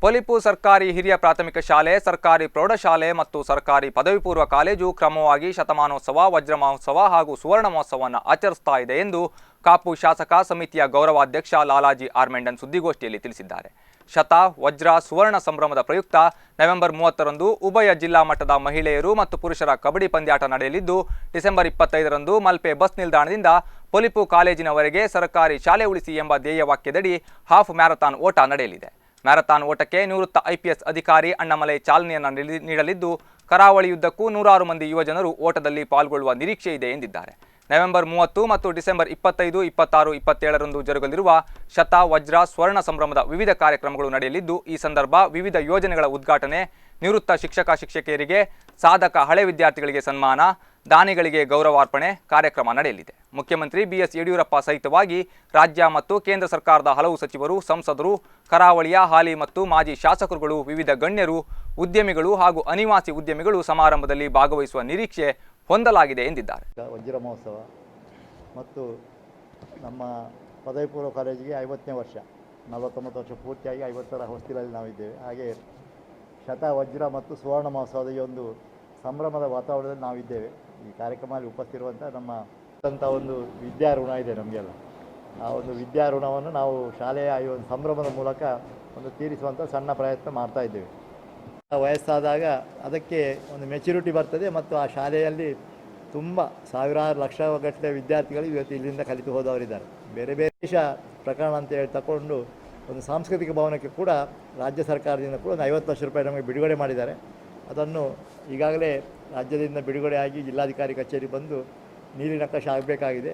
ಪೊಲಿಪು ಸರ್ಕಾರಿ ಹಿರಿಯ ಪ್ರಾಥಮಿಕ ಶಾಲೆ, ಸರ್ಕಾರಿ ಪ್ರೌಢಶಾಲೆ ಮತ್ತು ಸರ್ಕಾರಿ ಪದವಿ ಪೂರ್ವ ಕಾಲೇಜು ಕ್ರಮವಾಗಿ ಶತಮಾನೋತ್ಸವ, ವಜ್ರ ಮಹೋತ್ಸವ ಹಾಗೂ ಸುವರ್ಣ ಮಹೋತ್ಸವವನ್ನು ಆಚರಿಸ್ತಾ ಇದೆ ಎಂದು ಕಾಪು ಶಾಸಕ ಸಮಿತಿಯ ಗೌರವಾಧ್ಯಕ್ಷ ಲಾಲಾಜಿ ಆರ್ ಮೆಂಡನ್ ಸುದ್ದಿಗೋಷ್ಠಿಯಲ್ಲಿ ತಿಳಿಸಿದ್ದಾರೆ. ಶತ, ವಜ್ರ, ಸುವರ್ಣ ಸಂಭ್ರಮದ ಪ್ರಯುಕ್ತ ನವೆಂಬರ್ 30ರಂದು ಉಭಯ ಜಿಲ್ಲಾ ಮಟ್ಟದ ಮಹಿಳೆಯರು ಮತ್ತು ಪುರುಷರ ಕಬಡ್ಡಿ ಪಂದ್ಯಾಟ ನಡೆಯಲಿದ್ದು, ಡಿಸೆಂಬರ್ 25ರಂದು ಮಲ್ಪೆ ಬಸ್ ನಿಲ್ದಾಣದಿಂದ ಪೊಲಿಪು ಕಾಲೇಜಿನವರೆಗೆ ಸರ್ಕಾರಿ ಶಾಲೆ ಉಳಿಸಿ ಎಂಬ ಧ್ಯೇಯವಾಕ್ಯದಡಿ ಹಾಫ್ ಮ್ಯಾರಥಾನ್ ಓಟ ನಡೆಯಲಿದೆ. ಮ್ಯಾರಥಾನ್ ಓಟಕ್ಕೆ ನಿವೃತ್ತ IPS ಅಧಿಕಾರಿ ಅಣ್ಣಾಮಲೈ ಚಾಲನೆಯನ್ನು ನೀಡಲಿದ್ದು, ಕರಾವಳಿಯುದ್ದಕ್ಕೂ ನೂರಾರು ಮಂದಿ ಯುವಜನರು ಓಟದಲ್ಲಿ ಪಾಲ್ಗೊಳ್ಳುವ ನಿರೀಕ್ಷೆ ಇದೆ ಎಂದಿದ್ದಾರೆ. ನವೆಂಬರ್ 30 ಮತ್ತು ಡಿಸೆಂಬರ್ 25, 26, 27ರಂದು ಜರುಗಲಿರುವ ಶತ, ವಜ್ರ, ಸ್ವರ್ಣ ಸಂಭ್ರಮದ ವಿವಿಧ ಕಾರ್ಯಕ್ರಮಗಳು ನಡೆಯಲಿದ್ದು, ಈ ಸಂದರ್ಭ ವಿವಿಧ ಯೋಜನೆಗಳ ಉದ್ಘಾಟನೆ, ನಿವೃತ್ತ ಶಿಕ್ಷಕಿಯರಿಗೆ, ಸಾಧಕ ಹಳೆ ವಿದ್ಯಾರ್ಥಿಗಳಿಗೆ ಸನ್ಮಾನ, ದಾನಿಗಳಿಗೆ ಗೌರವಾರ್ಪಣೆ ಕಾರ್ಯಕ್ರಮ ನಡೆಯಲಿದೆ. ಮುಖ್ಯಮಂತ್ರಿ BS ಯಡಿಯೂರಪ್ಪ ಸಹಿತವಾಗಿ ರಾಜ್ಯ ಮತ್ತು ಕೇಂದ್ರ ಸರ್ಕಾರದ ಹಲವು ಸಚಿವರು, ಸಂಸದರು, ಕರಾವಳಿಯ ಹಾಲಿ ಮತ್ತು ಮಾಜಿ ಶಾಸಕರುಗಳು, ವಿವಿಧ ಗಣ್ಯರು, ಉದ್ಯಮಿಗಳು ಹಾಗೂ ಅನಿವಾಸಿ ಉದ್ಯಮಿಗಳು ಸಮಾರಂಭದಲ್ಲಿ ಭಾಗವಹಿಸುವ ನಿರೀಕ್ಷೆ ಹೊಂದಲಾಗಿದೆ ಎಂದಿದ್ದಾರೆ. ವಜ್ರ ಮಹೋತ್ಸವ ಮತ್ತು ನಮ್ಮ ಪದವಿ ಪೂರ್ವ ಕಾಲೇಜಿಗೆ 50ನೇ ವರ್ಷ, 49 ವರ್ಷ ಪೂರ್ತಿಯಾಗಿ 50ರ ಹೊಸ್ತಿಲಲ್ಲಿ ನಾವಿದ್ದೇವೆ. ಹಾಗೆ ಶತ, ವಜ್ರ ಮತ್ತು ಸುವರ್ಣ ಮಹೋತ್ಸವದ ಈ ಒಂದು ಸಂಭ್ರಮದ ವಾತಾವರಣದಲ್ಲಿ ನಾವಿದ್ದೇವೆ. ಈ ಕಾರ್ಯಕ್ರಮದಲ್ಲಿ ಉಪಸ್ಥಿತಿರುವಂಥ ನಮ್ಮ ಒಂದು ವಿದ್ಯಾ ಋಣ ಇದೆ ನಮಗೆಲ್ಲ. ಆ ಒಂದು ವಿದ್ಯಾ ಋಣವನ್ನು ನಾವು ಶಾಲೆಯ ಈ ಒಂದು ಸಂಭ್ರಮದ ಮೂಲಕ ಒಂದು ತೀರಿಸುವಂಥ ಸಣ್ಣ ಪ್ರಯತ್ನ ಮಾಡ್ತಾ ಇದ್ದೇವೆ. ವಯಸ್ಸಾದಾಗ ಅದಕ್ಕೆ ಒಂದು ಮೆಚುರಿಟಿ ಬರ್ತದೆ ಮತ್ತು ಆ ಶಾಲೆಯಲ್ಲಿ ತುಂಬ ಸಾವಿರಾರು ಲಕ್ಷಗಟ್ಟಲೆ ವಿದ್ಯಾರ್ಥಿಗಳು ಇವತ್ತು ಇಲ್ಲಿಂದ ಕಲಿತು ಹೋದವರಿದ್ದಾರೆ. ಬೇರೆ ಬೇರೆ ದೇಶ ಪ್ರಕರಣ ಅಂತ ಹೇಳಿ ತಗೊಂಡು ಒಂದು ಸಾಂಸ್ಕೃತಿಕ ಭವನಕ್ಕೆ ಕೂಡ ರಾಜ್ಯ ಸರ್ಕಾರದಿಂದ ಕೂಡ ಒಂದು 50 ಲಕ್ಷ ರೂಪಾಯಿ ನಮಗೆ ಬಿಡುಗಡೆ ಮಾಡಿದ್ದಾರೆ. ಅದನ್ನು ಈಗಾಗಲೇ ರಾಜ್ಯದಿಂದ ಬಿಡುಗಡೆಯಾಗಿ ಜಿಲ್ಲಾಧಿಕಾರಿ ಕಚೇರಿ ಬಂದು ನೀಲಿ ನಕಾಶೆ ಆಗಬೇಕಾಗಿದೆ.